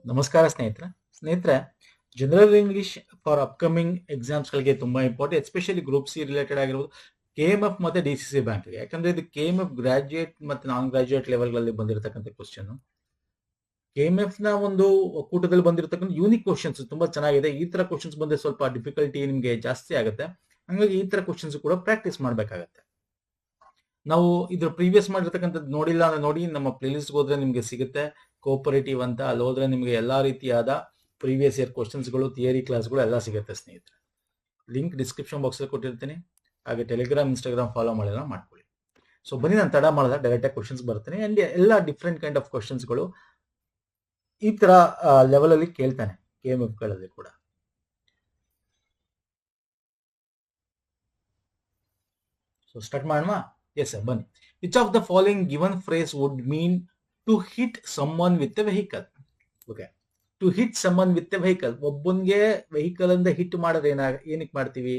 ನಮಸ್ಕಾರ ಸ್ನೇಹಿತರೆ general English for upcoming ಎಕ್ಸಾಮ್ಸ್ಗಳಿಗೆ ತುಂಬಾ important, especially group C related ಆಗಿರ್ಬೋದು, KMF ಮತ್ತೆ DCC ಬ್ಯಾಂಕ್ಗೆ. ಯಾಕಂದ್ರೆ ಇದು KMF ಗ್ರಾಜುಯೇಟ್ ಮತ್ತೆ ನಾನ್ ಗ್ರಾಜುಯೇಟ್ ಲೆವೆಲ್ಗಳಲ್ಲಿ ಬಂದಿರತಕ್ಕಂಥ ಕ್ವಶನ್. KMF ನ ಒಂದು ಒಕ್ಕೂಟದಲ್ಲಿ ಬಂದಿರತಕ್ಕಂಥ ಯೂನಿಕ್ ಕ್ವಶನ್ಸ್ ತುಂಬಾ ಚೆನ್ನಾಗಿದೆ. ಈ ತರ ಕ್ವಶನ್ಸ್ ಬಂದ್ರೆ ಸ್ವಲ್ಪ ಡಿಫಿಕಲ್ಟಿ ನಿಮ್ಗೆ ಜಾಸ್ತಿ ಆಗುತ್ತೆ. ಹಂಗಾಗಿ ಈ ತರ ಕ್ವಶನ್ಸ್ ಕೂಡ ಪ್ರಾಕ್ಟೀಸ್ ಮಾಡ್ಬೇಕಾಗತ್ತೆ. ನಾವು ಇದ್ರ ಪ್ರೀವಿಯಸ್ ಮಾಡಿರ್ತಕ್ಕಂಥದ್ದು ನೋಡಿಲ್ಲ ಅಂದ್ರೆ ನೋಡಿ, ನಮ್ಮ ಪ್ಲೇಲಿಸ್ಟ್ ಹೋದ್ರೆ ನಿಮ್ಗೆ ಸಿಗುತ್ತೆ. ಕೋಪರೇಟಿವ್ ಅಂತ ಅಲ್ಲಿ ಹೋದ್ರೆ ನಿಮ್ಗೆ ಎಲ್ಲಾ ರೀತಿಯಾದ ಪ್ರೀವಿಯಸ್ ಇಯರ್ ಕ್ವಶನ್ಸ್ಗಳು, ಥಿಯರಿ ಕ್ಲಾಸ್ಗಳು ಎಲ್ಲ ಸಿಗುತ್ತೆ ಸ್ನೇಹಿತರೆ. ಲಿಂಕ್ ಡಿಸ್ಕ್ರಿಪ್ಷನ್ ಬಾಕ್ಸ್ ಅಲ್ಲಿ ಕೊಟ್ಟಿರ್ತೀನಿ. ಹಾಗೆ ಟೆಲಿಗ್ರಾಮ್, ಇನ್ಸ್ಟಾಗ್ರಾಮ್ ಫಾಲೋ ಮಾಡಿಲ್ಲ ಮಾಡ್ಕೊಳ್ಳಿ. ಸೊ ಬನ್ನಿ, ನಾನು ತಡ ಮಾಡದ ಡೈರೆಕ್ಟ್ ಆಗಿ ಕ್ವಶನ್ಸ್ ಬರ್ತೀನಿ. ಅಂಡ್ ಎಲ್ಲ ಡಿಫ್ರೆಂಟ್ ಕೈಂಡ್ ಆಫ್ ಕ್ವಶನ್ಸ್ಗಳು ಈ ತರ ಲೆವೆಲ್ ಅಲ್ಲಿ ಕೇಳ್ತಾನೆ KMF ಗಳಲ್ಲಿ ಕೂಡ. ಸೊ ಸ್ಟಾರ್ಟ್ ಮಾಡೋಣ. ಎಸ್ ಸರ್, ಬನ್ನಿ. Which of the following given phrase would mean to hit someone with a vehicle? Okay, to hit someone with a vehicle. ಒಬ್ಬನ್ಗೆ ವೆಹಿಕಲ್ ಇಂದ ಹಿಟ್ ಮಾಡೋದು ಏನಕ್ಕೆ ಮಾಡ್ತೀವಿ?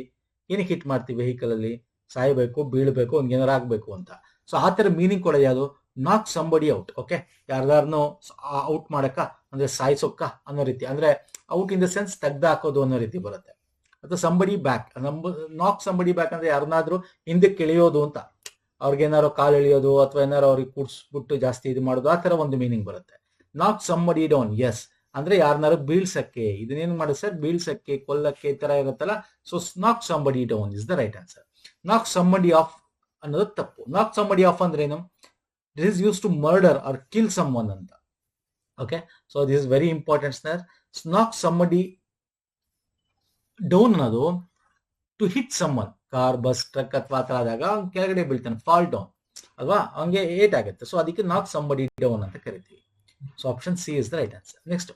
ಏನಕ್ಕೆ ಹಿಟ್ ಮಾಡ್ತೀವಿ? ವೆಹಿಕಲ್ ಅಲ್ಲಿ ಸಾಯ್ಬೇಕು, ಬೀಳ್ಬೇಕು, ಅವ್ನಿಗೆ ಏನಾರು ಆಗ್ಬೇಕು ಅಂತ. ಸೊ ಆ ತರ ಮೀನಿಂಗ್ ಕೊಡೋದು ಯಾವುದು? ನಾಕ್ ಸಂಬಡಿ ಔಟ್. ಓಕೆ, ಯಾರ್ದಾರನು ಔಟ್ ಮಾಡಕ್ಕ, ಅಂದ್ರೆ ಸಾಯಿಸೋಕ್ಕ ಅನ್ನೋ ರೀತಿ, ಅಂದ್ರೆ ಔಟ್ ಇನ್ ದ ಸೆನ್ಸ್ ತೆಗ್ದು ಹಾಕೋದು ಅನ್ನೋ ರೀತಿ ಬರುತ್ತೆ. ಅಥವಾ ಸಂಬಡಿ ಬ್ಯಾಕ್, ನಾಕ್ ಸಂಬಡಿ ಬ್ಯಾಕ್ ಅಂದ್ರೆ ಯಾರನ್ನಾದ್ರೂ ಹಿಂದಕ್ಕೆ ಎಳೆಯೋದು ಅಂತ. ಅವ್ರಿಗೇನಾರು ಕಾಲು ಎಳೆಯೋದು ಅಥವಾ ಏನಾರು ಅವ್ರಿಗೆ ಕೂಡ್ಸ್ಬಿಟ್ಟು ಜಾಸ್ತಿ ಇದು ಮಾಡೋದು, ಆ ತರ ಒಂದು ಮೀನಿಂಗ್ ಬರುತ್ತೆ. ನಾಕ್ ಸಂಬಡಿ ಡೌನ್, ಎಸ್, ಅಂದ್ರೆ ಯಾರನ್ನಾರು ಬೀಳ್ಸಕ್ಕೆ. ಇದನ್ನೇನು ಮಾಡೋದು ಸರ್? ಬೀಳ್ಸಕ್ಕೆ, ಕೊಲ್ಲಕ್ಕೆ, ಈ ತರ ಇರುತ್ತಲ್ಲ. So knock somebody down is the right answer. Knock somebody off ಅನ್ನೋದು ತಪ್ಪು. ನಾಕ್ ಸಂಬಡಿ ಆಫ್ ಅಂದ್ರೆ ಏನು? This is use to murder or kill someone ಅಂತ. Okay, so this is very important sir. Knock somebody down ಅನ್ನೋದು to hit someone, car, bus, truck ಅಥವಾ ಆ ತರ ಆದಾಗ ಕೆಳಗಡೆ ಬೀಳ್ತಾನೆ, ಫಾಲ್ ಡೌನ್ ಅಲ್ವಾ, ಹಂಗೆ ಏಟ್ ಆಗುತ್ತೆ. ಸೊ ಅದಕ್ಕೆ ನಾಕ್ ಸಂಬಡಿ ಡೌನ್ ಅಂತ ಕರಿತೀವಿ. So option C is the right answer. Next,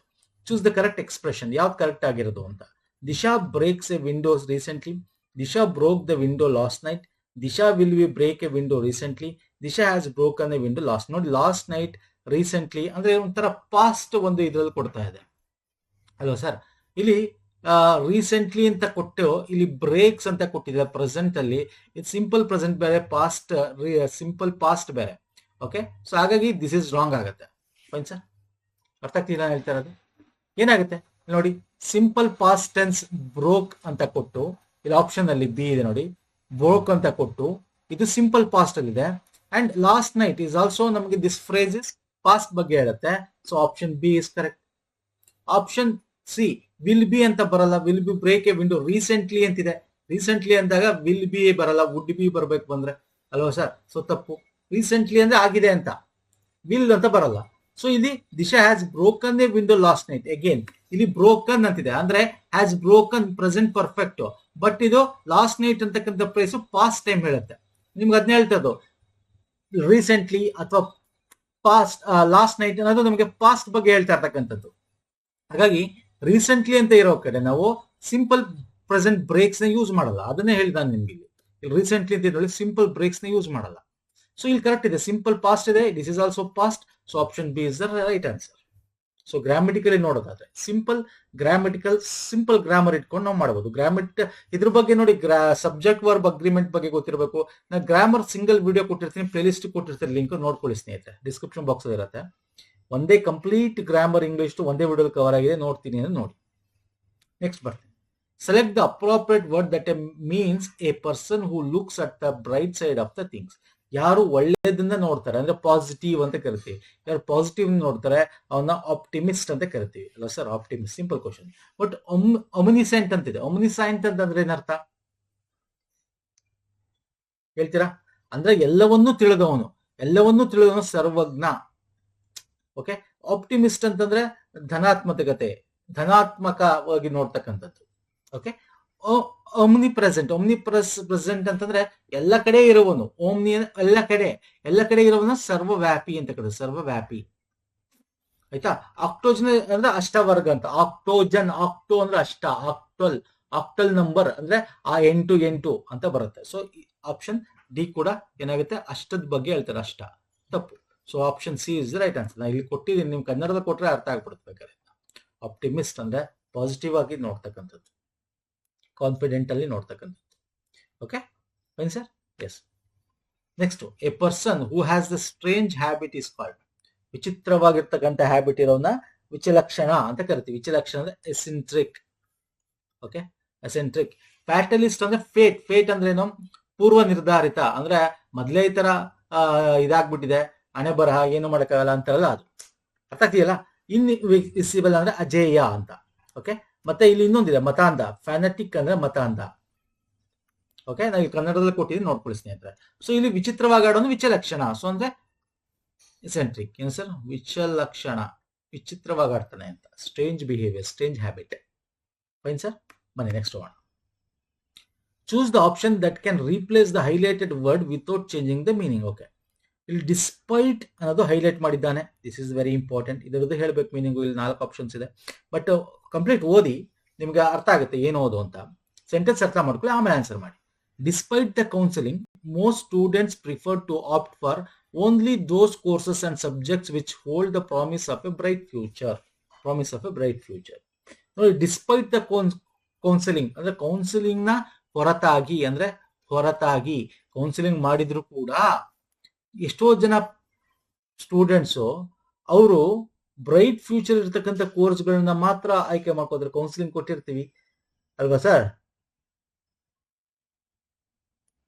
choose the correct expression. ಯಾವ್ದು ಕರೆಕ್ಟ್ ಆಗಿರೋದು ಅಂತ. Disha breaks a windows recently. Disha broke the window last night. Disha will we break a window recently. Disha has broken a window last. ನೋಡಿ, last night, recently ಅಂದ್ರೆ ಒಂಥರ past ಒಂದು ಇದ್ರಲ್ಲಿ ಕೊಡ್ತಾ ಇದೆ ಅಲ್ವಾ ಸರ್. ಇಲ್ಲಿ ರೀಸೆಂಟ್ಲಿ ಅಂತ ಕೊಟ್ಟು ಇಲ್ಲಿ ಬ್ರೇಕ್ಸ್ ಅಂತ ಕೊಟ್ಟಿದೆ ಪ್ರೆಸೆಂಟ್ ಅಲ್ಲಿ. ಇದು ಸಿಂಪಲ್ ಪ್ರೆಸೆಂಟ್ ಬೇರೆ, ಪಾಸ್ಟ್ ಸಿಂಪಲ್ ಪಾಸ್ಟ್ ಬೇರೆ. ಓಕೆ, ಸೊ ಹಾಗಾಗಿ ದಿಸ್ ಇಸ್ ರಾಂಗ್ ಆಗುತ್ತೆ. ಫೈನ್ ಸರ್, ಅರ್ಥ ಆಗ್ತಿಲ್ಲ ನಾನು ಹೇಳ್ತಾ ಇರೋದು? ಏನಾಗುತ್ತೆ ನೋಡಿ, ಸಿಂಪಲ್ ಪಾಸ್ಟ್ ಟೆನ್ಸ್ ಬ್ರೋಕ್ ಅಂತ ಕೊಟ್ಟು, ಇಲ್ಲಿ ಆಪ್ಷನ್ ಅಲ್ಲಿ ಬಿ ಇದೆ ನೋಡಿ, ಬ್ರೋಕ್ ಅಂತ ಕೊಟ್ಟು ಇದು ಸಿಂಪಲ್ ಪಾಸ್ಟ್ ಅಲ್ಲಿ ಇದೆ. And last night is also ನಮಗೆ ದಿಸ್ ಫ್ರೇಸ್ ಇಸ್ ಪಾಸ್ಟ್ ಬಗ್ಗೆ ಹೇಳುತ್ತೆ. So option B is correct. Option C will be ಅಂತ ಬರಲ್ಲ. Will be break a window recently ಅಂತಿದೆ. ರೀಸೆಂಟ್ಲಿ ಅಂದಾಗ ವಿಲ್ ಬಿ ಬರಲ್ಲ, ವುಡ್ ಬಿ ಬರ್ಬೇಕು ಬಂದ್ರೆ ಅಲ್ವಾ ಸರ್. ಸೊ ತಪ್ಪು. ರೀಸೆಂಟ್ಲಿ ಅಂದ್ರೆ ಆಗಿದೆ ಅಂತ, ವಿಲ್ ಅಂತ ಬರಲ್ಲ. ಸೊ ಇಲ್ಲಿ Disha has broken a window last night. Again ಇಲ್ಲಿ ಬ್ರೋಕನ್ ಅಂತಿದೆ, ಅಂದ್ರೆ has broken present perfect. But ಇದು ಲಾಸ್ಟ್ ನೈಟ್ ಅಂತಕ್ಕಂಥ ಪ್ಲೇಸ್ ಪಾಸ್ಟ್ ಟೈಮ್ ಹೇಳುತ್ತೆ. ನಿಮ್ಗೆ ಅದನ್ನ ಹೇಳ್ತದ್ದು ರೀಸೆಂಟ್ಲಿ ಅಥವಾ ಪಾಸ್ಟ್, ಲಾಸ್ಟ್ ನೈಟ್ ಅನ್ನೋದು ನಮಗೆ ಪಾಸ್ಟ್ ಬಗ್ಗೆ ಹೇಳ್ತಾ ಇರ್ತಕ್ಕಂಥದ್ದು. ಹಾಗಾಗಿ ರೀಸೆಂಟ್ಲಿ ಅಂತ ಇರೋ ಕಡೆ ನಾವು ಸಿಂಪಲ್ ಪ್ರೆಸೆಂಟ್ ಬ್ರೇಕ್ಸ್ ನ ಯೂಸ್ ಮಾಡಲ್ಲ. ಅದನ್ನೇ ಹೇಳಿದ ನಿಮ್ಗೆ. ಇಲ್ಲಿ ರೀಸೆಂಟ್ಲಿ ಅಂತ ಇದ್ರಲ್ಲಿ ಸಿಂಪಲ್ ಬ್ರೇಕ್ಸ್ ನ ಯೂಸ್ ಮಾಡಲ್ಲ. ಸೊ ಇಲ್ಲಿ ಕರೆಕ್ಟ್ ಇದೆ, ಸಿಂಪಲ್ ಪಾಸ್ಟ್ ಇದೆ, this is also past. So option B is the right answer. So grammatically ನೋಡೋದಾದ್ರೆ ಸಿಂಪಲ್ ಗ್ರಾಮೆಟಿಕಲ್, ಸಿಂಪಲ್ ಗ್ರಾಮರ್ ಇಟ್ಕೊಂಡು ನಾವು ಮಾಡಬಹುದು. ಇದ್ರ ಬಗ್ಗೆ ನೋಡಿ, ಸಬ್ಜೆಕ್ಟ್ ವರ್ಬ್ ಅಗ್ರಿಮೆಂಟ್ ಬಗ್ಗೆ ಗೊತ್ತಿರಬೇಕು. ನಾನು ಗ್ರಾಮರ್ ಸಿಂಗಲ್ ವಿಡಿಯೋ ಕೊಟ್ಟಿರ್ತೀನಿ, ಪ್ಲೇಲಿಸ್ಟ್ ಕೊಟ್ಟಿರ್ತೀನಿ, ಲಿಂಕ್ ನೋಡ್ಕೊಳ್ಳಿ ಸ್ನೇಹಿತರೆ, ಡಿಸ್ಕ್ರಿಪ್ಷನ್ ಬಾಕ್ಸ್ ಅಲ್ಲಿ ಇರುತ್ತೆ. ಒಂದೇ ಕಂಪ್ಲೀಟ್ ಗ್ರಾಮರ್ ಇಂಗ್ಲಿಷ್ ಒಂದೇ ವಿಡಿಯೋ ಕವರ್ ಆಗಿದೆ, ನೋಡ್ತೀನಿ ಅಂದ್ರೆ ನೋಡಿ. ನೆಕ್ಸ್ಟ್ ಬರ್ತೀನಿ. Select the appropriate word that means A person who looks at the bright side of the things. ಯಾರು ಒಳ್ಳೇದನ್ನ ನೋಡ್ತಾರೆ ಅಂದ್ರೆ ಪಾಸಿಟಿವ್ ಅಂತ ಕರಿತೀವಿ. ಯಾರು ಪಾಸಿಟಿವ್ ನೋಡ್ತಾರೆ ಅವನ್ನ ಆಪ್ಟಿಮಿಸ್ಟ್ ಅಂತ ಕರಿತೀವಿ ಅಲ್ಲ sir. Optimist simple question. But omniscient ಅಂತಿದೆ. ಒಮಿನಿಸೆಂಟ್ ಅಂತಂದ್ರೆ ಏನರ್ಥ ಹೇಳ್ತೀರಾ? ಅಂದ್ರೆ ಎಲ್ಲವನ್ನೂ ತಿಳಿದವನು ಸರ್ವಜ್ಞ. ಓಕೆ, ಆಪ್ಟಿಮಿಸ್ಟ್ ಅಂತಂದ್ರೆ ಧನಾತ್ಮಕವಾಗಿ ನೋಡ್ತಕ್ಕಂಥದ್ದು. ಓಕೆ, ಓಮ್ನಿ ಪ್ರೆಸೆಂಟ್ ಅಂತಂದ್ರೆ ಎಲ್ಲ ಕಡೆ ಇರುವವನು. ಓಮ್ನಿ ಎಲ್ಲ ಕಡೆ ಇರುವವನು ಸರ್ವವ್ಯಾಪಿ ಅಂತ ಕರೀತಾರೆ, ಸರ್ವವ್ಯಾಪಿ. ಆಯ್ತಾ? ಆಕ್ಟೋಜನ್ ಅಂದ್ರೆ ಅಷ್ಟವರ್ಗ ಅಂತ. ಆಕ್ಟೋ ಅಂದ್ರೆ ಅಷ್ಟ, ಆಕ್ಟಲ್ ನಂಬರ್ ಅಂದ್ರೆ ಆ 8 ಅಂತ ಬರುತ್ತೆ. ಸೊ ಆಪ್ಷನ್ ಡಿ ಕೂಡ ಏನಾಗುತ್ತೆ, ಅಷ್ಟದ ಬಗ್ಗೆ ಹೇಳ್ತಾರೆ, ಅಷ್ಟ. ತಪ್ಪು. So option C is the right answer. ನಾ ಇಲ್ಲಿ ಕೊಟ್ಟಿದ್ದೀನಿ, ನಿಮ್ ಕನ್ನಡದ ಕೊಟ್ರೆ ಅರ್ಥ ಆಗ್ಬಿಡ್ಬೇಕಾರೆ. ಆಪ್ಟಿಮಿಸ್ಟ್ ಅಂದ್ರೆ ಪಾಸಿಟಿವ್ ಆಗಿ ನೋಡ್ತಕ್ಕಂಥದ್ದು, ಕಾನ್ಫಿಡೆಂಟ್ ಅಲ್ಲಿ ನೋಡ್ತಕ್ಕಂಥದ್ದು. Okay fine sir. Yes. Next, a person who has the strange habit is called. ವಿಚಿತ್ರವಾಗಿರ್ತಕ್ಕಂಥ ಹ್ಯಾಬಿಟ್ ಇರೋನ ವಿಚಲಕ್ಷಣ ಅಂತ ಕರಿತೀವಿ. ವಿಚಲಕ್ಷಣ ಅಂದ್ರೆ ಎಸೆಂಟ್ರಿಕ್. ಓಕೆ, ಎಸೆಂಟ್ರಿಕ್. ಫ್ಯಾಟಲಿಸ್ಟ್ ಅಂದ್ರೆ ಫೇಟ್ ಅಂದ್ರೆ ಏನು? ಪೂರ್ವ ನಿರ್ಧಾರಿತ, ಅಂದ್ರೆ ಮೊದಲೇ ಈ ತರ ಇದಾಗ್ಬಿಟ್ಟಿದೆ, ಹಣೆ ಬರಹ, ಏನು ಮಾಡಕ್ಕಾಗಲ್ಲ ಅಂತಾರಲ್ಲ, ಅದು ಅರ್ಥ ಆಗ್ತಿದೆಯಲ್ಲ. ಇನ್ವಿಸಿಬಲ್ ಅಂದ್ರೆ ಅಜೇಯ ಅಂತ. ಓಕೆ, ಮತ್ತೆ ಇಲ್ಲಿ ಇನ್ನೊಂದಿದೆ ಮತಾಂಧ. ಫ್ಯಾನಟಿಕ್ ಅಂದ್ರೆ ಮತಾಂಧ. ಓಕೆ, ನಾವು ಕನ್ನಡದಲ್ಲಿ ಕೊಟ್ಟಿದ್ದೀನಿ, ನೋಡ್ಕೊಳ್ಳಿ ಸ್ನೇಹಿತರೆ. ಸೊ ಇಲ್ಲಿ ವಿಚಿತ್ರವಾಗಿ ಆಡೋದು ವಿಚಲಕ್ಷಣ. ಸೊ ಅಂದ್ರೆ ಎಸೆಂಟ್ರಿಕ್. ಏನು ಸರ್? ವಿಚಲಕ್ಷಣ, ವಿಚಿತ್ರವಾಗಿ ಆಡ್ತಾನೆ ಅಂತ. Strange behaviour, strange habit. Fine sir, ಬನ್ನಿ next one. Choose the option that can replace the highlighted word without changing the meaning. Okay, ಇಲ್ಲಿ ಡಿಸ್ಪೈಟ್ ಅನ್ನೋದು ಹೈಲೈಟ್ ಮಾಡಿದ್ದಾನೆ. This is very important. ಇದರದ್ದು ಹೇಳಬೇಕು ಮೀನಿಂಗು. ಇಲ್ಲಿ 4 ಆಪ್ಷನ್ಸ್ ಇದೆ, ಬಟ್ ಕಂಪ್ಲೀಟ್ ಓದಿ ನಿಮ್ಗೆ ಅರ್ಥ ಆಗುತ್ತೆ ಏನು ಓದು ಅಂತ. ಸೆಂಟೆನ್ಸ್ ಅರ್ಥ ಮಾಡ್ಕೊಳ್ಳಿ, ಆಮೇಲೆ ಆನ್ಸರ್ ಮಾಡಿ. Despite the counselling, most students prefer to opt for only those courses and subjects which hold the promise of a bright future. Promise of a bright future. ನೋಡಿ, ಡಿಸ್ಪೈಟ್ ದ ಕೌನ್ಸಿಲಿಂಗ್ ಅಂದ್ರೆ counselling ನ ಹೊರತಾಗಿ, ಅಂದ್ರೆ ಹೊರತಾಗಿ counselling ಮಾಡಿದ್ರು ಕೂಡ ಎಷ್ಟೋ ಜನ ಸ್ಟೂಡೆಂಟ್ಸು ಅವರು ಬ್ರೈಟ್ ಫ್ಯೂಚರ್ ಇರ್ತಕ್ಕಂಥ ಕೋರ್ಸ್ಗಳನ್ನ ಮಾತ್ರ ಆಯ್ಕೆ ಮಾಡ್ಕೋದ್ರೆ ಕೌನ್ಸಿಲಿಂಗ್ ಕೊಟ್ಟಿರ್ತೀವಿ ಅಲ್ವಾ ಸರ್?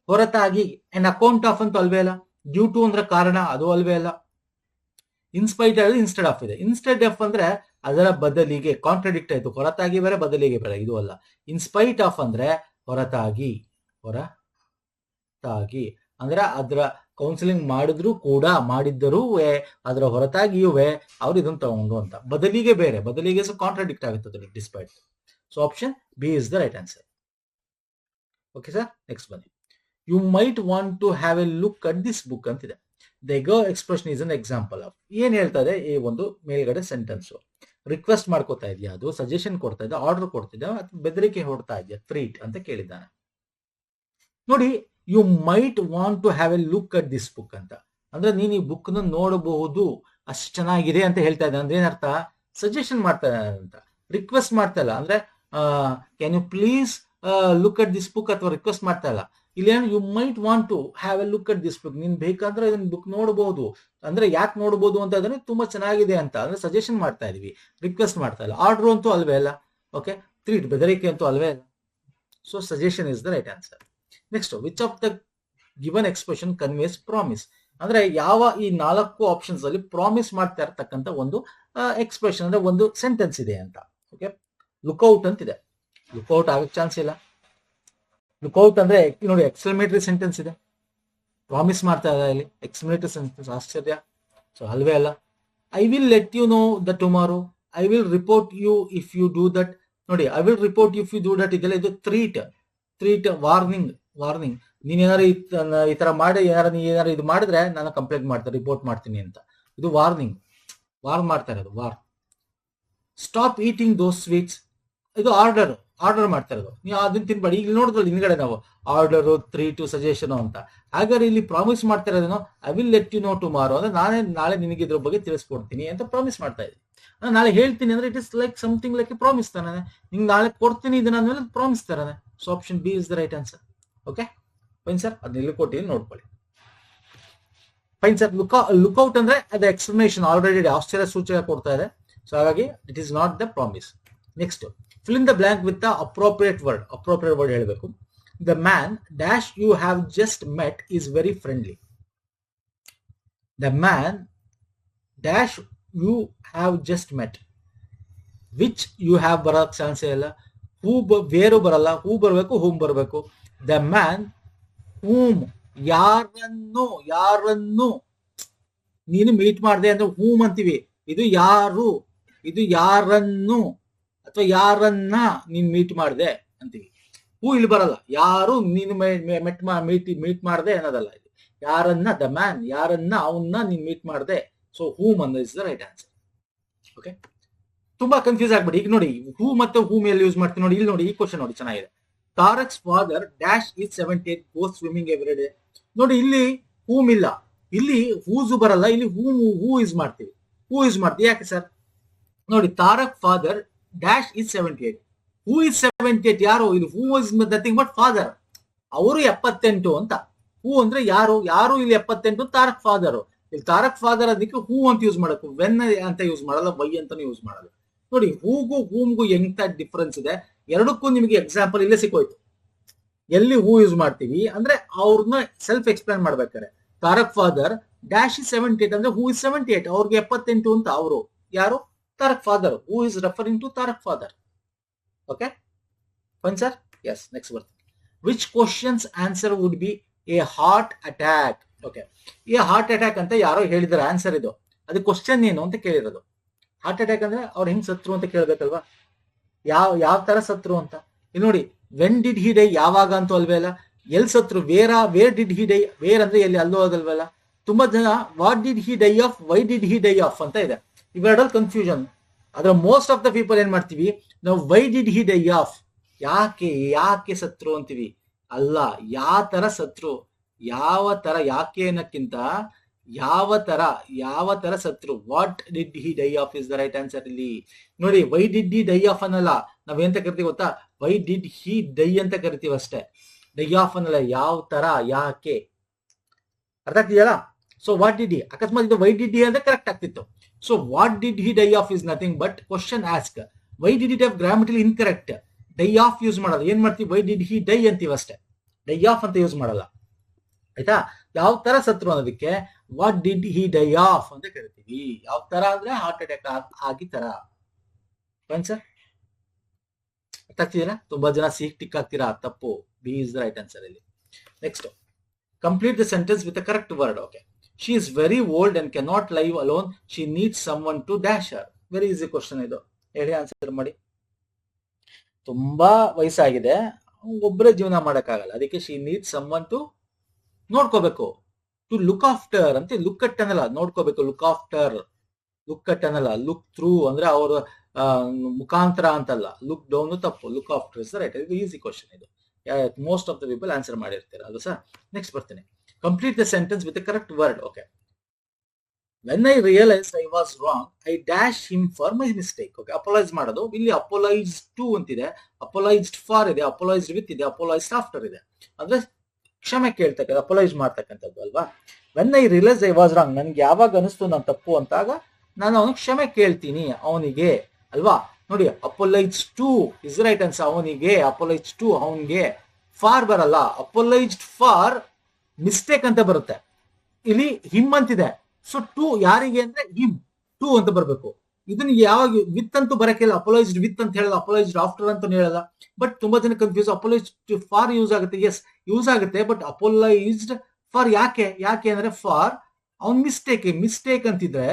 ಹೊರತಾಗಿ ಅಂಡ್ ಅಕೌಂಟ್ ಆಫ್ ಅಂತೂ ಅಲ್ವೇ ಅಲ್ಲ. ಡ್ಯೂ ಟು ಅಂದ್ರೆ ಕಾರಣ, ಅದು ಅಲ್ವೇ ಅಲ್ಲ. ಇನ್ಸ್ಪೈಟ್ ಆದ್ರೆ ಇನ್ಸ್ಟೆಡ್ ಆಫ್ ಇದೆ. ಇನ್ಸ್ಟೆಡ್ ಆಫ್ ಅಂದ್ರೆ ಅದರ ಬದಲಿಗೆ, ಕಾಂಟ್ರಡಿಕ್ಟ್ ಆಯ್ತು. ಹೊರತಾಗಿ ಬೇರೆ, ಬದಲಿಗೆ ಬೇರೆ, ಇದು ಅಲ್ಲ. ಇನ್ಸ್ಪೈಟ್ ಆಫ್ ಅಂದ್ರೆ ಹೊರತಾಗಿ. ಹೊರತಾಗಿ ಅಂದ್ರೆ ಅದರ ಕೌನ್ಸಿಲಿಂಗ್ ಮಾಡಿದ್ರು ಕೂಡ, ಮಾಡಿದ್ದರೂ ಅದರ ಹೊರತಾಗಿಯೂ ಅವ್ರು ಇದನ್ನು ತಗೊಂಡು ಅಂತ. ಬದಲಿಗೆ ಬೇರೆ, ಬದಲಿಗೆ ಕಾಂಟ್ರಡಿಕ್ಟ್ ಆಗುತ್ತದೆ despite. So option B is the right answer. Okay sir, next ಬನ್ನಿ. You might want to have a look at this book ಅಂತಿದೆ. The ego expression is an example of. ಏನ್ ಹೇಳ್ತಾ ಇದೆ ಈ ಒಂದು ಮೇಲ್ಗಡೆ ಸೆಂಟೆನ್ಸ್? ರಿಕ್ವೆಸ್ಟ್ ಮಾಡ್ಕೋತಾ ಇದೆಯಾ, ಅದು ಸಜೆಷನ್ ಕೊಡ್ತಾ ಇದೆ, ಆರ್ಡರ್ ಕೊಡ್ತಿದ್ಯಾ, ಅಥವಾ ಬೆದರಿಕೆ ಹೊಡ್ತಾ ಇದೆಯಾ, ಥ್ರೀಟ್ ಅಂತ ಕೇಳಿದ್ದಾನೆ. ನೋಡಿ, you might want to have a look at this book ಅಂತ ಅಂದ್ರೆ ನೀನು ಈ ಬುಕ್ ನ ನೋಡಬಹುದು, ಅಷ್ಟು ಚೆನ್ನಾಗಿದೆ ಅಂತ ಹೇಳ್ತಾ ಇದ್ದಾನೆ. ಅಂದ್ರೆ ಏನರ್ಥ? ಸಜೆಷನ್ ಮಾಡ್ತಾ ಇದ್ದಾನೆ ಅಂತ. ರಿಕ್ವೆಸ್ಟ್ ಮಾಡ್ತಾ ಇಲ್ಲ. ಅಂದ್ರೆ can you please look at this book ಅಥವಾ ರಿಕ್ವೆಸ್ಟ್ ಮಾಡ್ತಾ ಇಲ್ಲ. ಇಲ್ಲಿ you might want to have a look at this book, ನೀನ್ ಬೇಕಾದ್ರೆ ಇದನ್ನ ಬುಕ್ ನೋಡಬಹುದು. ಅಂದ್ರೆ ಯಾಕೆ ನೋಡಬಹುದು ಅಂತ ಅಂದ್ರೆ ತುಂಬಾ ಚೆನ್ನಾಗಿದೆ ಅಂತ, ಅಂದ್ರೆ ಸಜೆಷನ್ ಮಾಡ್ತಾ ಇದೀವಿ, ರಿಕ್ವೆಸ್ಟ್ ಮಾಡ್ತಾ ಇಲ್ಲ. ಆರ್ಡರ್ ಅಂತೂ ಅಲ್ವೇ ಅಲ್ಲ. ಓಕೆ, ಥ್ರೀಟ್, ಬೆದರಿಕೆ ಅಂತೂ ಅಲ್ವೇ ಅಲ್ಲ. So suggestion is the right answer. Next, which of the given expression conveys promise? ಅಂದ್ರೆ ಯಾವ ಈ 4 ಆಪ್ಷನ್ಸ್ ಅಲ್ಲಿ ಪ್ರಾಮಿಸ್ ಮಾಡ್ತಾ ಇರ್ತಕ್ಕಂಥ ಒಂದು ಎಕ್ಸ್ಪ್ರೆಷನ್ ಅಂದ್ರೆ ಒಂದು ಸೆಂಟೆನ್ಸ್ ಇದೆ ಅಂತ. ಓಕೆ, ಲುಕ್ಔಟ್ ಅಂತಿದೆ. ಲುಕ್ಔಟ್ ಆಗಕ್ಕೆ ಚಾನ್ಸ್ ಇಲ್ಲ. ಲುಕ್ಔಟ್ ಅಂದ್ರೆ ನೋಡಿ ಎಕ್ಸ್ಕ್ಲಮೇಟರಿ ಸೆಂಟೆನ್ಸ್ ಇದೆ, ಪ್ರಾಮಿಸ್ ಮಾಡ್ತಾ ಇದೆ ಇಲ್ಲಿ ಎಕ್ಸ್ಕ್ಲಮೇಟರಿ ಸೆಂಟೆನ್ಸ್. ಆಶ್ಚರ್ಯ? ಸೊ ಅಲ್ವೇ ಅಲ್ಲ. I will let you know the tomorrow, I will report you if you do that. ನೋಡಿ, I will report if you do that ಇದೆಲ್ಲ ಇದು ಥ್ರೀಟ್, ವಾರ್ನಿಂಗ್. ನೀನ್ ಏನಾರು ಈ ತರ ಮಾಡಿ ಏನಾರು ಇದು ಮಾಡಿದ್ರೆ ನಾನು ಕಂಪ್ಲೇಂಟ್ ಮಾಡ್ತೀನಿ, ರಿಪೋರ್ಟ್ ಮಾಡ್ತೀನಿ ಅಂತ. ಇದು ವಾರ್ನಿಂಗ್, ವಾರ್ನ್ ಮಾಡ್ತಾ ಇರೋದು, ವಾರ್. ಸ್ಟಾಪ್ ಈಟಿಂಗ್ ದೋಸ್ ಸ್ವೀಟ್ಸ್, ಇದು ಆರ್ಡರ್ ಮಾಡ್ತಾ ಇರೋದು, ನೀವು ಅದನ್ನ ತಿನ್ಬೇಡಿ. ಈಗ ನೋಡಿದ್ರಲ್ಲಿ ಹಿಂದ್ಗಡೆ ನಾವು ಆರ್ಡರು, 3 ಸಜೆಷನ್ ಅಂತ. ಹಾಗಾದ್ರೆ ಇಲ್ಲಿ ಪ್ರಾಮಿಸ್ ಮಾಡ್ತಾ ಇರೋದೇನೋ I will let you know tomorrow ಅಂದ್ರೆ ನಾಳೆ ನಿನಗೆ ಇದ್ರ ಬಗ್ಗೆ ತಿಳಿಸ್ಕೊಡ್ತೀನಿ ಅಂತ ಪ್ರಾಮಿಸ್ ಮಾಡ್ತಾ ಇದ್ದೀನಿ. ನಾಳೆ ಹೇಳ್ತೀನಿ ಅಂದ್ರೆ it is like something like promise ತಾನೆ. ನಿಂಗೆ ನಾಳೆ ಕೊಡ್ತೀನಿ ಇದನ್ನ ಅಂದ್ಮೇಲೆ ಪ್ರಾಮಿಸ್ ತರಾನೆ. So option B is the right answer. Okay fine sir, ಅದನ್ನ ಇಲ್ಲಿ ಕೊಟ್ಟಿದ್ದೀನಿ ನೋಡ್ಕೊಳ್ಳಿ. ಫೈನ್ ಸರ್, ಲುಕ್ಔಟ್ ಅಂದ್ರೆ ಅದು ಎಕ್ಸ್ಪ್ಲನೇಷನ್ ಆಲ್ರೆಡಿ ಆಶ್ಚರ್ಯ ಸೂಚಕ ಕೊಡ್ತಾ ಇದೆ. ಸೊ ಹಾಗಾಗಿ it is not the promise. Next, fill in the blank with the appropriate word. appropriate word ಹೇಳಬೇಕು. The man dash you have just met is very friendly. The man dash you have just met, which you have ಬರಕ್ chance ಇಲ್ಲ. ಹೂ ಬೇರು ಬರಲ್ಲ, ಹೂ ಬರಬೇಕು, ಹೂಮ್ ಬರಬೇಕು. The man whom, ಯಾರನ್ನು ನೀನು meet ಮಾಡಿದೆ ಅಂದ್ರೆ ಹೂಮ್ ಅಂತೀವಿ. ಇದು ಯಾರು, ಇದು ಯಾರನ್ನು ಅಥವಾ ಯಾರನ್ನ ನೀನ್ ಮೀಟ್ ಮಾಡಿದೆ ಅಂತೀವಿ. ಹೂ ಇಲ್ಲಿ ಬರಲ್ಲ. ಯಾರು ನೀನು ಮೀಟ್ ಮಾಡಿದೆ ಅನ್ನೋದಲ್ಲ. ಇದು ಯಾರನ್ನ, ದ ಮ್ಯಾನ್, ಯಾರನ್ನ, ಅವನ್ನ ನೀನ್ ಮೀಟ್ ಮಾಡಿದೆ. ಸೊ ಹೂಮ್ ಅನ್ನೋ is the right answer. Okay, ತುಂಬಾ ಕನ್ಫ್ಯೂಸ್ ಆಗ್ಬಿಡಿ. ಈಗ ನೋಡಿ, ಹೂ ಮತ್ತೆ ಹೂಮ್ ಎಲ್ಲಿ ಯೂಸ್ ಮಾಡ್ತೀವಿ ನೋಡಿ. ಇಲ್ಲಿ ನೋಡಿ, ಈ ಕ್ವಶನ್ ನೋಡಿ ಚೆನ್ನಾಗಿದೆ. Tarak's father dash is 78 goes swimming every day. ನೋಡಿ, ಇಲ್ಲಿ ಹೂಮ್ ಇಲ್ಲ, ಇಲ್ಲಿ ಹೂಸು ಬರಲ್ಲ, ಇಲ್ಲಿ ಹೂ ಯೂಸ್ ಮಾಡ್ತೀವಿ. ಹೂ ಯೂಸ್ ಮಾಡ್ತೀವಿ ಯಾಕೆ ಸರ್? ನೋಡಿ, Tarak father dash is 78. Who is 78? ಯಾರು? ಇಲ್ಲಿ who is nothing but father. ಅವರು 78 ಅಂತ. ಹೂ ಅಂದ್ರೆ ಯಾರು ಇಲ್ಲಿ 78, ತಾರಕ್ ಫಾದರ್. ಇಲ್ಲಿ ತಾರಕ್ ಫಾದರ್ ಅದಕ್ಕೆ ಹೂ ಅಂತ ಯೂಸ್ ಮಾಡಬೇಕು, ವೆನ್ ಅಂತ ಯೂಸ್ ಮಾಡಲ್ಲ, ವೈ ಅಂತಾನು ಯೂಸ್ ಮಾಡಲ್ಲ. ನೋಡಿ ಹೂಗೂ ಹೂಮ್ಗೂ ಎಂತ ಡಿಫ್ರೆನ್ಸ್ ಇದೆ, ಎರಡಕ್ಕೂ ನಿಮಗೆ ಎಕ್ಸಾಂಪಲ್ ಇಲ್ಲೇ ಸಿಕ್ಕೋಯ್ತು. ಎಲ್ಲಿ ಹೂ ಯೂಸ್ ಮಾಡ್ತೀವಿ ಅಂದ್ರೆ ಅವ್ರನ್ನ ಸೆಲ್ಫ್ ಎಕ್ಸ್ಪ್ಲೇನ್ ಮಾಡ್ಬೇಕಾರೆ, ತಾರಕ್ ಫಾದರ್ ಡ್ಯಾಶ್ ಇಸ್ 78 ಅಂದ್ರೆ ಹೂ ಇಸ್ 78, ಅವ್ರಿಗೆ 78 ಅಂತ. ಅವರು ಯಾರು? Tarak father. Who is referring to Tarak father. Okay fine sir. Yes, next ಬರ್ತೀನಿ. Which questions answer would be a heart attack? Okay, ಈ ಹಾರ್ಟ್ ಅಟ್ಯಾಕ್ ಅಂತ ಯಾರೋ ಹೇಳಿದಾರೆ, ಆನ್ಸರ್ ಇದು. ಅದು ಕ್ವಶನ್ ಏನು ಅಂತ ಕೇಳಿರೋದು. ಹಾರ್ಟ್ ಅಟ್ಯಾಕ್ ಅಂದ್ರೆ ಅವ್ರು ಹೆಂಗ್ ಸತ್ರು ಅಂತ ಕೇಳ್ಬೇಕಲ್ವಾ, ಯಾವ ತರ ಸತ್ರು ಅಂತ. ಇಲ್ಲಿ ನೋಡಿ, ವೆನ್ ಡಿಡ್ ಹಿ ಡೈ, ಯಾವಾಗ ಅಂತೂ ಅಲ್ವೇ ಅಲ್ಲ. ಎಲ್ ಸತ್ರು, where did he die, where ಅಂದ್ರೆ ಎಲ್ಲಿ, ಅಲ್ಲೋ ಅದಲ್ವಲ್ಲ. ತುಂಬಾ ಜನ what did he die of, why did he die of ಅಂತ ಇದೆ, ಇವೆರಡಲ್ಲಿ ಕನ್ಫ್ಯೂಷನ್. ಅದ್ರ ಮೋಸ್ಟ್ ಆಫ್ ದ ಪೀಪಲ್ ಏನ್ ಮಾಡ್ತೀವಿ ನಾವು, why did he die of, ಯಾಕೆ ಸತ್ರು ಅಂತೀವಿ. ಅಲ್ಲ, ಯಾವ ತರ ಸತ್ರು, ಯಾವ ತರ, ಯಾಕೆ ಅನ್ನಕ್ಕಿಂತ ಯಾವ ತರ ಸತ್ರು. What did he die of is the right answer ಇಲ್ಲಿ. ನೋಡಿ, why did he die of ಅನ್ನಲ್ಲ, ನಾವೇಂತ ಕರಿತೀವಿ ಗೊತ್ತಾ, ವೈ ಡಿಡ್ ಹಿ ಡೈ ಅಂತ ಕರಿತೀವಿ ಅಷ್ಟೇ, ಡೈ ಆಫ್ ಅನ್ನಲ್ಲ. ಯಾವ ತರ, ಯಾಕೆ, ಅರ್ಥ ಆಗ್ತಿದೆಯಲ್ಲ. ಸೊ ವಾಟ್ ಡಿಡ್ ಹಿ, ಅಕಸ್ಮಾತ್ ಇದು ವೈ ಡಿಡ್ ಹಿ ಅಂದ್ರೆ ಕರೆಕ್ಟ್ ಆಗ್ತಿತ್ತು. So what did he die of is nothing but question ask. Why did it have grammatically incorrect, die of use ಮಾಡಲ್ಲ. ಏನ್ ಮಾಡ್ತೀವಿ, ವೈ ಡಿಡ್ ಹಿ ಡೈ ಅಂತೀವಿ ಅಷ್ಟೇ, dye of ಅಂತ ಯೂಸ್ ಮಾಡಲ್ಲ. ಆಯ್ತಾ, ಯಾವ ತರ ಸತ್ರು ಅನ್ನೋದಕ್ಕೆ what did he die of ಅಂತ ಕರಿತೀವಿ. ಯಾವ ತರ ಅಂದ್ರೆ ಹಾರ್ಟ್ ಅಟ್ಯಾಕ್ ಆಗಿ ತರ. ಸರ್ ಅರ್ಥ ಆಗ್ತಿದ್ದೀರಾ? ತುಂಬಾ ಜನ ಟಿಕ್ ಆಗ್ತೀರಾ, ತಪ್ಪು. B is the right answer ಇಲ್ಲಿ. Next, complete the sentence with a correct word. Okay, she is very old and can not live alone, she needs someone to dash her. Very easy question ಇದು, ಹೇಳಿ answer ಮಾಡಿ. ತುಂಬಾ ವಯಸ್ಸಾಗಿದೆ, ಒಬ್ಬರೇ ಜೀವನ ಮಾಡಕ್ಕಾಗಲ್ಲ, ಅದಕ್ಕೆ she needs someone to ನೋಡ್ಕೋಬೇಕು, ಟು ಲುಕ್ ಆಫ್ಟರ್ ಅಂತ. ಲುಕ್ ಅಟ್ ಅನ್ನಲ್ಲ, ನೋಡ್ಕೋಬೇಕು. ಲುಕ್ ಆಫ್ಟರ್, ಲುಕ್ ಅಟ್ ಅನ್ನಲ್ಲ. ಲುಕ್ ಥ್ರೂ ಅಂದ್ರೆ ಅವ್ರ ಮುಖಾಂತರ ಅಂತಲ್ಲ. ಲುಕ್ ಡೌನ್ ತಪ್ಪು, ಲುಕ್ ಆಫ್ಟರ್ ಇಸ್ ರೈಟ್. ಇದು ಈಸಿ ಕ್ವಶನ್ ಇದು, most of the people answer ಮಾಡಿರ್ತೀರ ಅದು ಸರ್. ನೆಕ್ಸ್ಟ್ ಬರ್ತೀನಿ. Complete the sentence with correct word. Okay, when I realise I was wrong, I dash him for my mistake. Okay, ಅಪೋಲೈಸ್ ಮಾಡೋದು. ಇಲ್ಲಿ ಅಪೋಲೈಸ್ to ಅಂತಿದೆ, ಅಪೋಲೈಸ್ಡ್ for ಇದೆ, ಅಪೋಲೈಸ್ಡ್ with ಇದೆ, ಅಪೋಲೈಸ್ಡ್ after ಇದೆ. ಅಂದ್ರೆ ಕ್ಷಮೆ ಕೇಳ್ತಕ್ಕಂಥ, ಅಪೋಲೈಸ್ ಮಾಡ್ತಕ್ಕಂಥದ್ದು ಅಲ್ವಾ. When I realise I was wrong, ನನ್ಗೆ ಯಾವಾಗ ಅನಿಸ್ತು ನಾನು ತಪ್ಪು ಅಂತಾಗ ನಾನು ಅವನಿಗೆ ಕ್ಷಮೆ ಕೇಳ್ತೀನಿ, ಅವನಿಗೆ ಅಲ್ವಾ. ನೋಡಿ, ಅಪೋಲೈಸ್ ಟು ಇಸ್ ರೈಟ್ ಆನ್ಸರ್. ಅವನಿಗೆ, ಅಪೋಲೈಸ್ ಟು ಅವನಿಗೆ. ಫಾರ್ ಬರಲ್ಲ, ಅಪೋಲೈಸ್ಡ್ ಫಾರ್ ಮಿಸ್ಟೇಕ್ ಅಂತ ಬರುತ್ತೆ. ಇಲ್ಲಿ ಹಿಮ್ ಅಂತಿದೆ. ಸೊ ಟು ಯಾರಿಗೆ ಅಂದ್ರೆ ಹಿಮ್, ಟು ಅಂತ ಬರ್ಬೇಕು. ಇದನ್ನ ಯಾವಾಗ ವಿತ್ ಅಂತೂ ಬರಕ್ಕಿಲ್ಲ, ಅಪೋಲೈಸ್ಡ್ ವಿತ್ ಅಂತ ಹೇಳಲ್ಲ, ಅಪೋಲೈಸ್ಡ್ ಆಫ್ಟರ್ ಅಂತ ಹೇಳಲ್ಲ. ಬಟ್ ತುಂಬಾ ಜನ ಕನ್ಫ್ಯೂಸ್. ಅಪೋಲೈಸ್ಡ್ ಫಾರ್ ಯೂಸ್ ಆಗುತ್ತೆ, ಎಸ್ ಯೂಸ್ ಆಗುತ್ತೆ, ಬಟ್ ಅಪೋಲೈಸ್ಡ್ ಫಾರ್ ಯಾಕೆ ಅಂದ್ರೆ ಫಾರ್ ಅವ್ನ್ ಮಿಸ್ಟೇಕ್ ಅಂತಿದ್ರೆ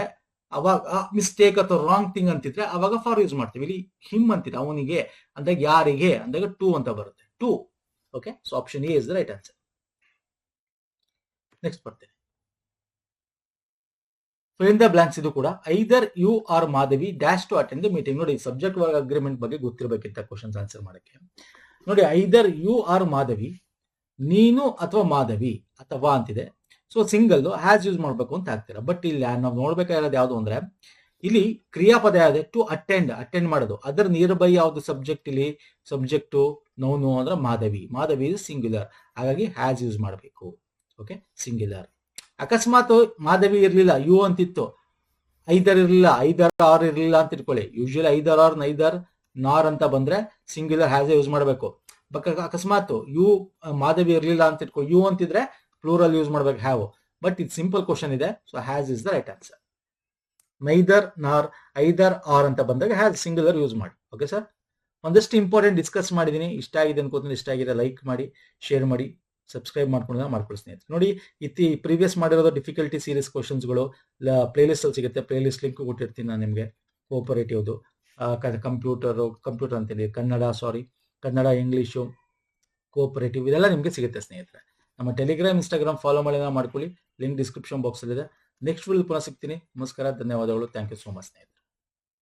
ಅವಾಗ ಮಿಸ್ಟೇಕ್ ಅಥವಾ ರಾಂಗ್ ಥಿಂಗ್ ಅಂತಿದ್ರೆ ಅವಾಗ ಫಾರ್ ಯೂಸ್ ಮಾಡ್ತೀವಿ. ಇಲ್ಲಿ ಹಿಮ್ ಅಂತಿದ್ರೆ ಅವನಿಗೆ ಅಂದಾಗ, ಯಾರಿಗೆ ಅಂದಾಗ ಟು ಅಂತ ಬರುತ್ತೆ, to. Okay, so option A is the right answer. Next ಬರ್ತೇನೆ. Fill in the blanks. ಇದು ಕೂಡ either you are Madhavi dash to attend the meeting. ನೋಡಿ, ಸಬ್ಜೆಕ್ಟ್ ವರ್ಕ್ ಅಗ್ರಿಮೆಂಟ್ ಬಗ್ಗೆ ಗೊತ್ತಿರಬೇಕಿಂತ ಕ್ವಶನ್ಸ್ ಆನ್ಸರ್ ಮಾಡಕ್ಕೆ. ನೋಡಿ, ಐದರ್ ಯು ಆರ್ ಮಾಧವಿ, ನೀನು ಅಥವಾ ಮಾಧವಿ ಅಥವಾ ಅಂತಿದೆ. ಸೊ ಸಿಂಗಲ್ ಹ್ಯಾಸ್ ಯೂಸ್ ಮಾಡ್ಬೇಕು ಅಂತ ಹಾಕ್ತೀರಾ. ಬಟ್ ಇಲ್ಲಿ ನಾವು ನೋಡ್ಬೇಕಾಗಿರೋದು ಯಾವ್ದು ಅಂದ್ರೆ, ಇಲ್ಲಿ ಕ್ರಿಯಾಪದ ಯಾವ್ದು, ಟು ಅಟೆಂಡ್ ಮಾಡೋದು. ಅದರ ನಿಯರ್ ಬೈ ಯಾವ್ದು ಸಬ್ಜೆಕ್ಟ್, ಇಲ್ಲಿ ಸಬ್ಜೆಕ್ಟು ನೋನು ಅಂದ್ರೆ ಮಾಧವಿ ಇಸ್ ಸಿಂಗ್ಯುಲರ್, ಹಾಗಾಗಿ ಹ್ಯಾಸ್ ಯೂಸ್ ಮಾಡಬೇಕು. Okay, singular. ಅಕಸ್ಮಾತ್ ಮಾಧವಿ ಇರ್ಲಿಲ್ಲ, ಯು ಅಂತಿತ್ತು, ಐದರ್ ಇರ್ಲಿಲ್ಲ, ಐದರ್ ಆರ್ ಇರ್ಲಿಲ್ಲ ಅಂತ ಇಟ್ಕೊಳ್ಳಿ. ಯೂಶಲಿ ಐದರ್ ಆರ್ ನೈದರ್ ನಾರ್ ಅಂತ ಬಂದ್ರೆ ಸಿಂಗ್ಯುಲರ್ ಹ್ಯಾಸ್ ಯೂಸ್ ಮಾಡಬೇಕು. ಅಕಸ್ಮಾತ್ ಯು ಮಾಧವಿ ಇರ್ಲಿಲ್ಲ ಅಂತ ಇಟ್ಕೊಳ್ಳಿ, ಯು ಅಂತಿದ್ರೆ ಪ್ಲೂರಲ್ ಯೂಸ್ ಮಾಡ್ಬೇಕು, ಹ್ಯಾವ್. ಬಟ್ ಇದು ಸಿಂಪಲ್ ಕ್ವಶನ್ ಇದೆ, so has is the right answer. Neither ನಾರ್, ಐದರ್ ಆರ್ ಅಂತ ಬಂದಾಗ ಹ್ಯಾಸ್ ಸಿಂಗ್ಯುಲರ್ ಯೂಸ್ ಮಾಡಿ. ಓಕೆ ಸರ್, ಒಂದಷ್ಟು ಇಂಪಾರ್ಟೆಂಟ್ ಡಿಸ್ಕಸ್ ಮಾಡಿದೀನಿ. ಇಷ್ಟ ಆಗಿದೆ ಅನ್ಕೋತೀನಿ. ಇಷ್ಟ ಆಗಿದೆ ಲೈಕ್ ಮಾಡಿ, ಶೇರ್ ಮಾಡಿ, ಸಬ್ಸ್ಕ್ರೈಬ್ ಮಾಡ್ಕೊಳ್ಳಿ ಸ್ನೇಹಿತರೆ. ನೋಡಿ, ಪ್ರೀವಿಯಸ್ ಮಾಡಿರೋದು ಡಿಫಿಕಲ್ಟಿ ಸೀರೀಸ್ ಕ್ವಶನ್ಸ್ಗಳು ಪ್ಲೇಲಿಸ್ಟ್ ಅಲ್ಲಿ ಸಿಗುತ್ತೆ. ಪ್ಲೇಲಿಸ್ಟ್ ಲಿಂಕ್ ಕೊಟ್ಟಿರ್ತೀನಿ ನಾನು ನಿಮಗೆ. ಕೋಪರೇಟಿವ್ದು, ಕಂಪ್ಯೂಟರ್ ಅಂತೀನಿ, ಕನ್ನಡ, ಇಂಗ್ಲೀಷು, ಕೋಪರೇಟಿವ್ ಇದೆಲ್ಲ ನಿಮಗೆ ಸಿಗುತ್ತೆ ಸ್ನೇಹಿತರೆ. ನಮ್ಮ ಟೆಲಿಗ್ರಾಮ್, ಇನ್ಸ್ಟಾಗ್ರಾಮ್ ಫಾಲೋ ಮಾಡ್ಕೊಳ್ಳಿ. ಲಿಂಕ್ ಡಿಸ್ಕ್ರಿಪ್ಷನ್ ಬಾಕ್ಸ್ ಅಲ್ಲಿ ಇದೆ. ನೆಕ್ಸ್ಟ್ ವಿಡಿಯೋ ಪುನಃ ಸಿಗ್ತೀನಿ. ನಮಸ್ಕಾರ, ಧನ್ಯವಾದಗಳು. ಥ್ಯಾಂಕ್ ಯು ಸೋ ಮಚ್ ಸ್ನೇಹಿತರೆ.